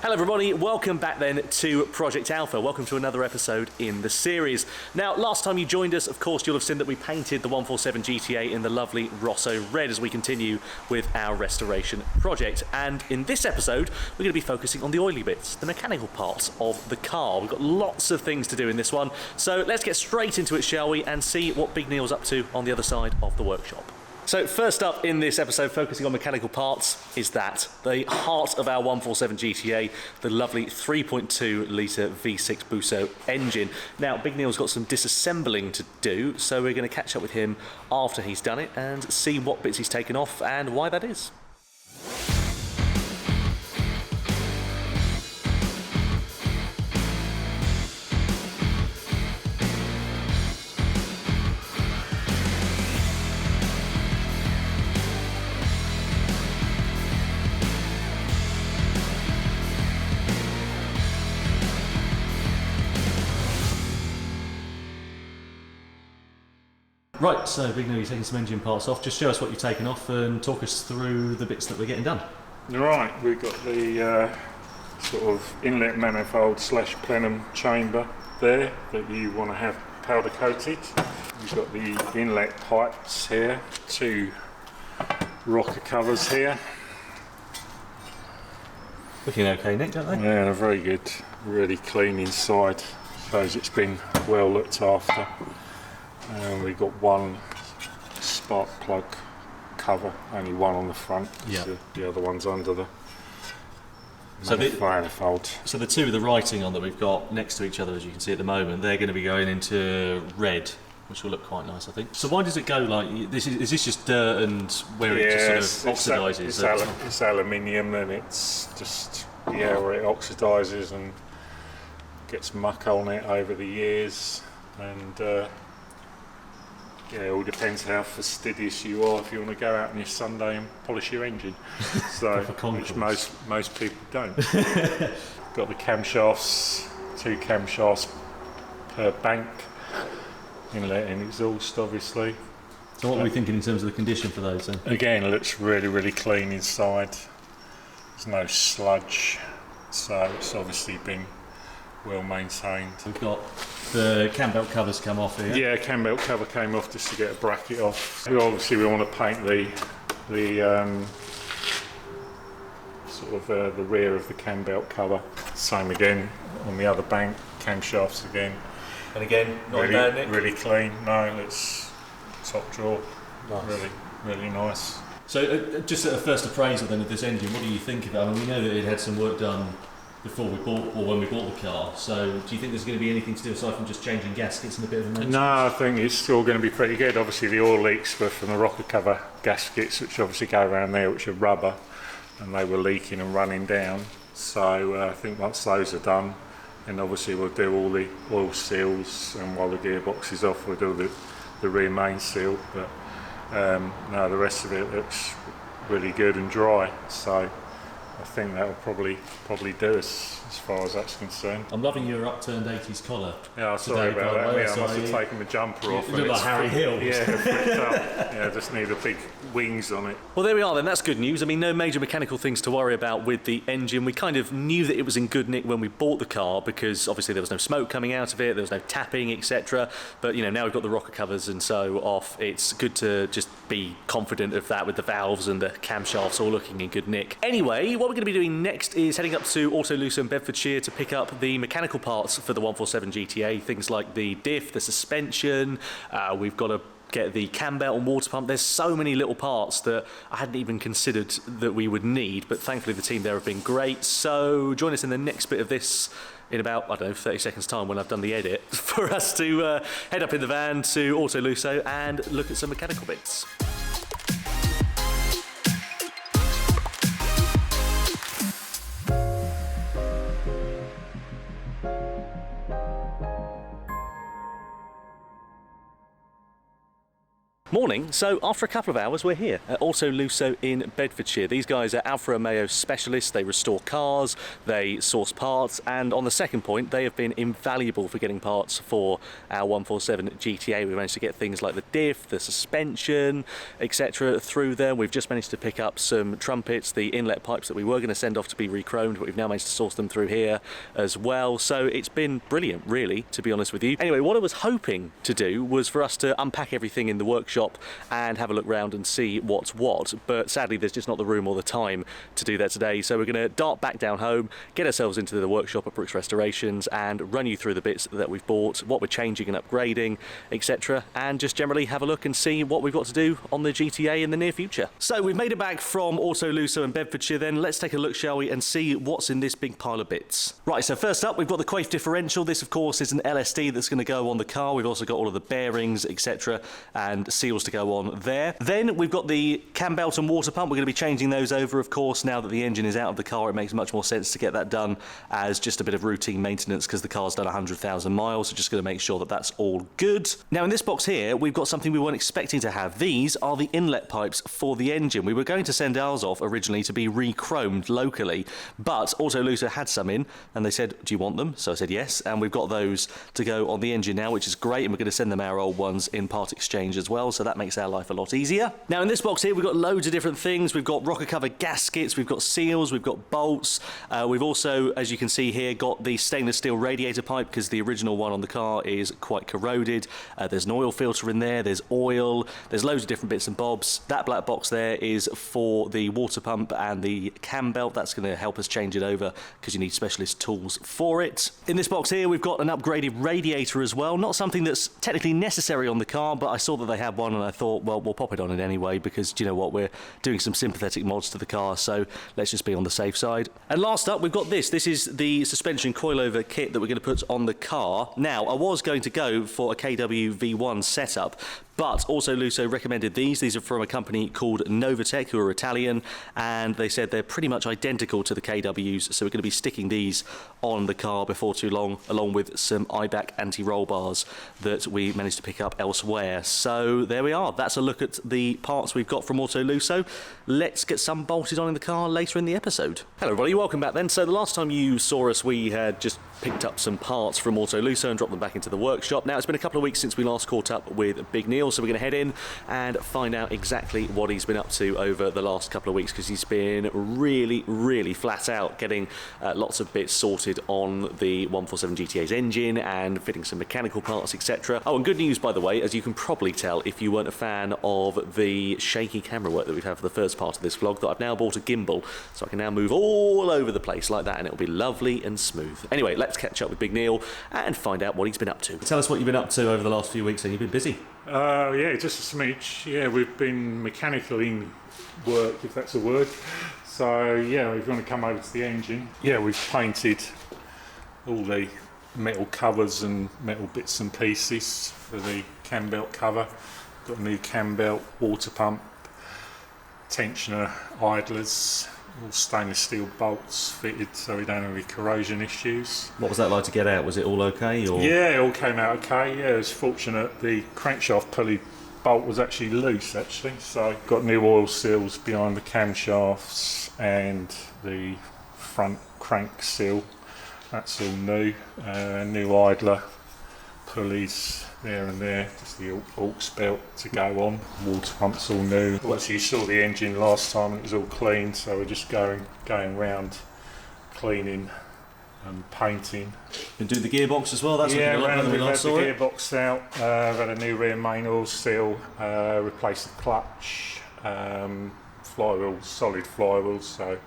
Hello everybody, welcome back then to Project Alpha. Welcome to another episode in the series. Now, last time you joined us, of course, you'll have seen that we painted the 147 GTA in the lovely Rosso Red as we continue with our restoration project. And in this episode, we're going to be focusing on the oily bits, the mechanical parts of the car. We've got lots of things to do in this one. So let's get straight into it, shall we, and see what Big Neil's up to on the other side of the workshop. So first up in this episode, focusing on mechanical parts, is that the heart of our 147 GTA, the lovely 3.2 litre V6 Busso engine. Now, Big Neil's got some disassembling to do, so we're going to catch up with him after he's done it and see what bits he's taken off and why that is. Right, so Big Neil, you're taking some engine parts off. Just show us what you've taken off and talk us through the bits that we're getting done. Right, we've got the sort of inlet manifold slash plenum chamber there that you want to have powder coated. You've got the inlet pipes here, two rocker covers here. Looking okay, Nick, don't they? Yeah, they're very good, really clean inside. Shows it's been well looked after. And we've got one spark plug cover, only one on the front. Yeah. So the other one's under the manifold. So the two with the writing on that we've got next to each other, as you can see at the moment, they're going to be going into red, which will look quite nice, I think. So why does it go like this? Is this just dirt and where it just sort of oxidises? It's aluminium, and it's just where it oxidises and gets muck on it over the years, and it all depends how fastidious you are if you want to go out on your Sunday and polish your engine. So, which most people don't. Got the camshafts, two camshafts per bank, inlet and exhaust, obviously. So what are we thinking in terms of the condition for those then? Again, it looks really, really clean inside. There's no sludge, so it's obviously been well maintained. We've got the cam belt covers come off here. Yeah, cam belt cover came off just to get a bracket off. Obviously we want to paint the sort of the rear of the cam belt cover. Same again on the other bank, camshafts again. And again, not really, bad, Nick? Really clean. No, it's top drawer. Nice. Really, really nice. So just at a first appraisal then of this engine, what do you think of it? I mean, we know that it had some work done before we bought, or when we bought the car, so do you think there's going to be anything to do aside from just changing gaskets and a bit of a maintenance? No, I think it's still going to be pretty good. Obviously the oil leaks were from the rocker cover gaskets, which obviously go around there, which are rubber, and they were leaking and running down. So I think once those are done, and obviously we'll do all the oil seals, and while the gearbox is off we'll do the rear main seal, but no, the rest of it looks really good and dry, so I think that will probably do us as far as that's concerned. I'm loving your upturned 80s collar. Yeah, sorry about that. Yeah, I must have taken the jumper off. You look like Harry Hill. Yeah, flipped up. Yeah, just need a big wings on it. Well, there we are then. That's good news. I mean, no major mechanical things to worry about with the engine. We kind of knew that it was in good nick when we bought the car because obviously there was no smoke coming out of it, there was no tapping, etc. But you know, now we've got the rocker covers and so off. It's good to just be confident of that with the valves and the camshafts all looking in good nick. Anyway, what we're going to be doing next is heading up to Autolusso in Bedfordshire to pick up the mechanical parts for the 147 GTA, things like the diff, the suspension. We've got to get the cam belt and water pump. There's so many little parts that I hadn't even considered that we would need, but thankfully the team there have been great. So join us in the next bit of this in about, I don't know, 30 seconds time when I've done the edit for us to head up in the van to Autolusso and look at some mechanical bits. Morning. So after a couple of hours we're here at Autolusso in Bedfordshire. These guys are Alfa Romeo specialists. They restore cars, they source parts, and on the second point they have been invaluable for getting parts for our 147 GTA. We managed to get things like the diff, the suspension, etc. through there. We've just managed to pick up some trumpets, the inlet pipes that we were going to send off to be re-chromed, but we've now managed to source them through here as well. So it's been brilliant, really, to be honest with you. Anyway, what I was hoping to do was for us to unpack everything in the workshop and have a look round and see what's what, but sadly there's just not the room or the time to do that today, so we're going to dart back down home, get ourselves into the workshop at Brooks Restorations and run you through the bits that we've bought, what we're changing and upgrading, etc., and just generally have a look and see what we've got to do on the GTA in the near future. So we've made it back from Autolusso in Bedfordshire then. Let's take a look, shall we, and see what's in this big pile of bits. Right, so first up we've got the Quaife differential. This of course is an LSD that's going to go on the car. We've also got all of the bearings, etc., and seals to go on there. Then we've got the cam belt and water pump. We're going to be changing those over, of course. Now that the engine is out of the car, it makes much more sense to get that done as just a bit of routine maintenance because the car's done 100,000 miles, so just going to make sure that that's all good. Now in this box here we've got something we weren't expecting to have. These are the inlet pipes for the engine. We were going to send ours off originally to be re-chromed locally, but Autolusso had some in and they said, do you want them? So I said yes, and we've got those to go on the engine now, which is great, and we're going to send them our old ones in part exchange as well, so that makes our life a lot easier. Now in this box here we've got loads of different things. We've got rocker cover gaskets, we've got seals, we've got bolts, we've also, as you can see here, got the stainless steel radiator pipe because the original one on the car is quite corroded. There's an oil filter in there, there's oil, there's loads of different bits and bobs. That black box there is for the water pump and the cam belt. That's going to help us change it over because you need specialist tools for it. In this box here we've got an upgraded radiator as well, not something that's technically necessary on the car, but I saw that they had one and I thought, well, we'll pop it on it anyway because, do you know what, we're doing some sympathetic mods to the car, so let's just be on the safe side. And last up we've got this. This is the suspension coilover kit that we're going to put on the car. Now I was going to go for a KW V1 setup, but Autolusso recommended these. These are from a company called Novatech, who are Italian, and they said they're pretty much identical to the KWs, so we're going to be sticking these on the car before too long, along with some IBAC anti-roll bars that we managed to pick up elsewhere. So there we are. That's a look at the parts we've got from Autolusso. Let's get some bolted on in the car later in the episode. Hello everybody, welcome back then. So the last time you saw us we had just picked up some parts from Autolusso and dropped them back into the workshop. Now it's been a couple of weeks since we last caught up with Big Neil, so we're going to head in and find out exactly what he's been up to over the last couple of weeks, because he's been really flat out getting lots of bits sorted on the 147 GTA's engine and fitting some mechanical parts, etc. Oh, and good news, by the way, as you can probably tell if you weren't a fan of the shaky camera work that we've had for the first part of this vlog, that I've now bought a gimbal, so I can now move all over the place like that and it'll be lovely and smooth. Anyway, let's catch up with Big Neil and find out what he's been up to. Tell us what you've been up to over the last few weeks, and you've been busy. Yeah, just a smidge. Yeah, we've been mechanical in work, if that's a word. So yeah, we're going to come over to the engine. Yeah, we've painted all the metal covers and metal bits and pieces for the cam belt cover. Got a new cam belt, water pump, tensioner idlers, all stainless steel bolts fitted so we don't have any corrosion issues. What was that like to get out? Was it all okay? Or? Yeah, it all came out okay. Yeah, it was fortunate the crankshaft pulley bolt was actually loose so got new oil seals behind the camshafts and the front crank seal. That's all new. New idler pulleys there and there, just the aux belt to go on. Water pump's all new. Obviously you saw the engine last time and it was all clean, so we're just going round cleaning and painting. And do the gearbox as well? That's looking a lot better than we last saw it. Yeah, the gearbox out. I've had a new rear main oil seal, replaced the clutch, flywheel, solid flywheels, so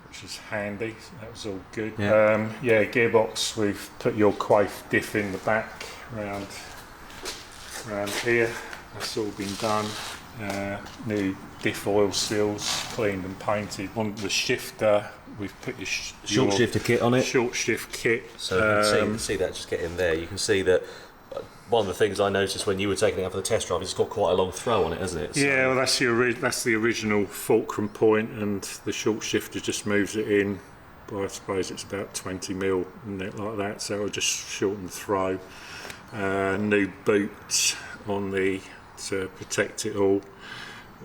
which is handy. That was all good. Yeah, gearbox. We've put your Quaife diff in the back round here. That's all been done. New diff oil seals, cleaned and painted. On the shifter, we've put your short shifter kit on it. Short shift kit. So you can see that just get in there. You can see that. One of the things I noticed when you were taking it out for the test drive is it's got quite a long throw on it, hasn't it? So yeah, well that's the original fulcrum point, and the short shifter just moves it in. But I suppose it's about 20 mil and it like that, so it'll just shorten the throw. New boot on the to protect it all,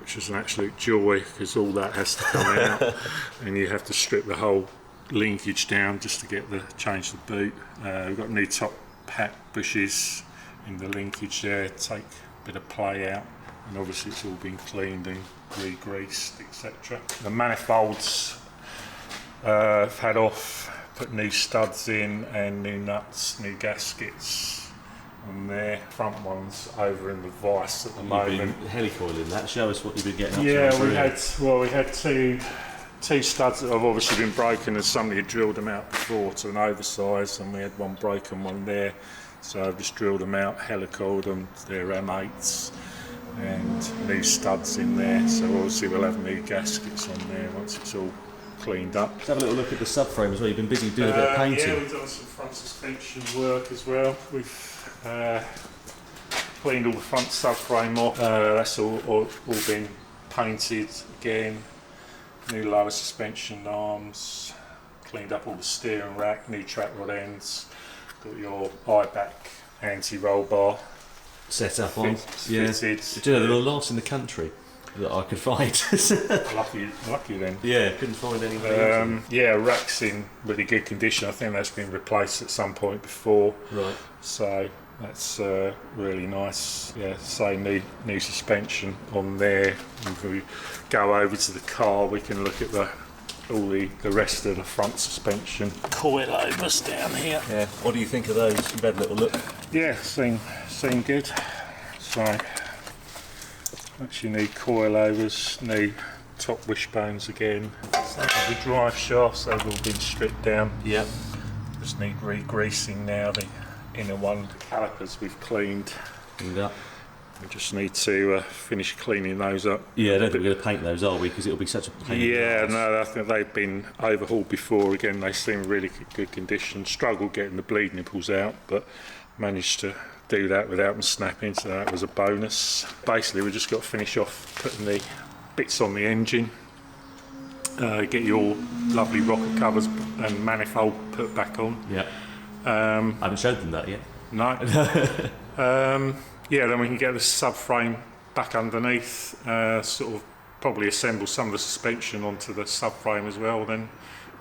which is an absolute joy because all that has to come out and you have to strip the whole linkage down just to get the change the boot. We've got new top hat bushes in the linkage there, take a bit of play out, and obviously it's all been cleaned and re-greased, etc. The manifolds I've had off, put new studs in and new nuts, new gaskets on there. Front ones over in the vice at the moment. You've been helicoiling that. Show us what you've been getting up to. Yeah, we had two studs that have obviously been broken, and somebody had drilled them out before to an oversize, and we had one broken one there. So I've just drilled them out, helicoiled them. They're M8s and new studs in there. So obviously we'll have new gaskets on there once it's all cleaned up. Let's have a little look at the subframe as well. You've been busy doing a bit of painting. Yeah, we've done some front suspension work as well. We've cleaned all the front subframe off. That's all been painted again. New lower suspension arms. Cleaned up all the steering rack. New track rod ends. Got your eye-back anti-roll bar set up on. Fitted. Do you know, they're the last in the country that I could find. lucky then. Yeah, couldn't find anything. Yeah, rack's in really good condition. I think that's been replaced at some point before. Right. So that's really nice. Yeah, so new suspension on there. If we go over to the car, we can look at all the rest of the front suspension coilovers down here. Yeah. What do you think of those? You've had a little look. Yeah, seem good. So actually new coilovers, new top wishbones again. So the drive shafts, they've all been stripped down. Yep. Just need re-greasing now. The inner one, the calipers we've cleaned. Cleaned up. We just need to finish cleaning those up. Yeah, I don't think we're going to paint those, are we? Because it'll be such a pain. Yeah, no, I think they've been overhauled before. Again, they seem in really good condition. Struggled getting the bleed nipples out, but managed to do that without them snapping, so that was a bonus. Basically, we just got to finish off putting the bits on the engine, get your lovely rocker covers and manifold put back on. Yeah. I haven't showed them that yet. No. Yeah, then we can get the subframe back underneath, sort of probably assemble some of the suspension onto the subframe as well. Then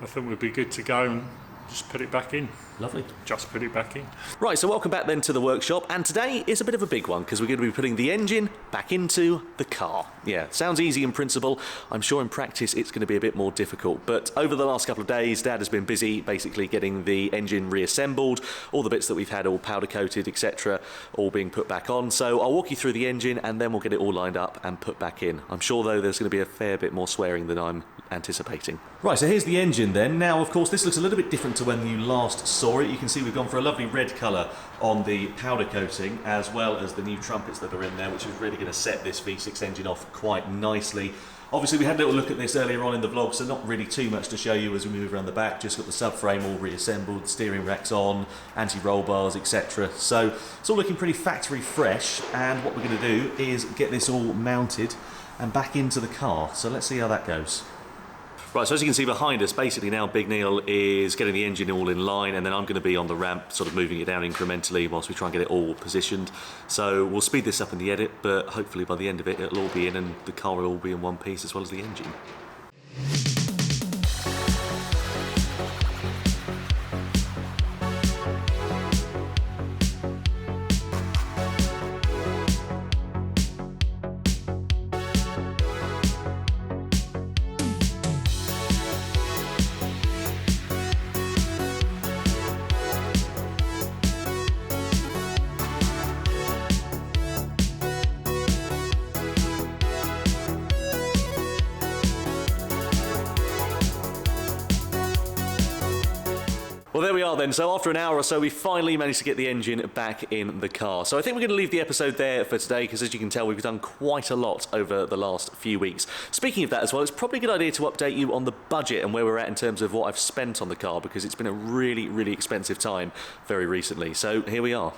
I think we'd be good to go and just put it back in. Lovely. Just put it back in. Right, so welcome back then to the workshop, and today is a bit of a big one because we're going to be putting the engine back into the car. Yeah, sounds easy in principle. I'm sure in practice it's going to be a bit more difficult, but over the last couple of days Dad has been busy basically getting the engine reassembled, all the bits that we've had all powder coated, etc., all being put back on. So I'll walk you through the engine and then we'll get it all lined up and put back in. I'm sure though there's going to be a fair bit more swearing than I'm anticipating. Right, so here's the engine then. Now of course this looks a little bit different to when you last saw it. You can see we've gone for a lovely red colour on the powder coating as well as the new trumpets that are in there, which is really going to set this V6 engine off quite nicely. Obviously we had a little look at this earlier on in the vlog, so not really too much to show you as we move around the back. Just got the subframe all reassembled, steering racks on, anti-roll bars, etc. So it's all looking pretty factory fresh, and what we're going to do is get this all mounted and back into the car. So let's see how that goes. Right, so as you can see behind us, basically now Big Neil is getting the engine all in line, and then I'm going to be on the ramp sort of moving it down incrementally whilst we try and get it all positioned. So we'll speed this up in the edit, but hopefully by the end of it it'll all be in and the car will all be in one piece as well as the engine. Well, there we are then. So after an hour or so, we finally managed to get the engine back in the car. So I think we're going to leave the episode there for today, because as you can tell, we've done quite a lot over the last few weeks. Speaking of that as well, it's probably a good idea to update you on the budget and where we're at in terms of what I've spent on the car, because it's been a really, really expensive time very recently. So here we are.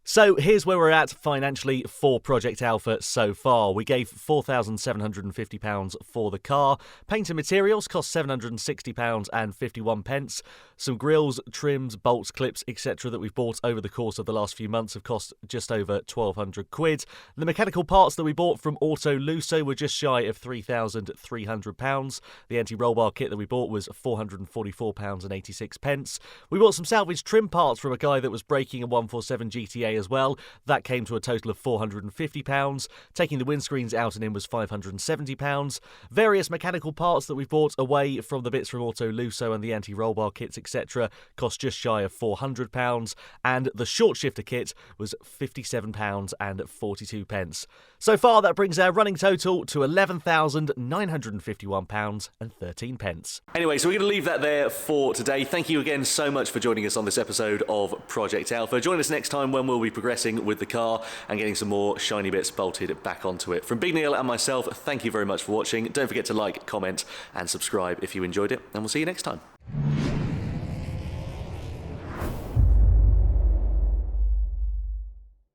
So here's where we're at financially for Project Alpha so far. We gave £4,750 for the car. Paint and materials cost £760.51. Some grills, trims, bolts, clips, etc. that we've bought over the course of the last few months have cost just over £1,200. The mechanical parts that we bought from Autolusso were just shy of £3,300. The anti-roll bar kit that we bought was £444.86. We bought some salvage trim parts from a guy that was breaking a 147 GTA as well. That came to a total of £450. Taking the windscreens out and in was £570. Various mechanical parts that we bought away from the bits from Autolusso and the anti-roll bar kits, etc., cost just shy of £400. And the short shifter kit was £57.42. So far, that brings our running total to £11,951.13. Anyway, so we're going to leave that there for today. Thank you again so much for joining us on this episode of Project Alpha. Join us next time when we'll be progressing with the car and getting some more shiny bits bolted back onto it. From Big Neil and myself, thank you very much for watching. Don't forget to like, comment and subscribe if you enjoyed it, and we'll see you next time.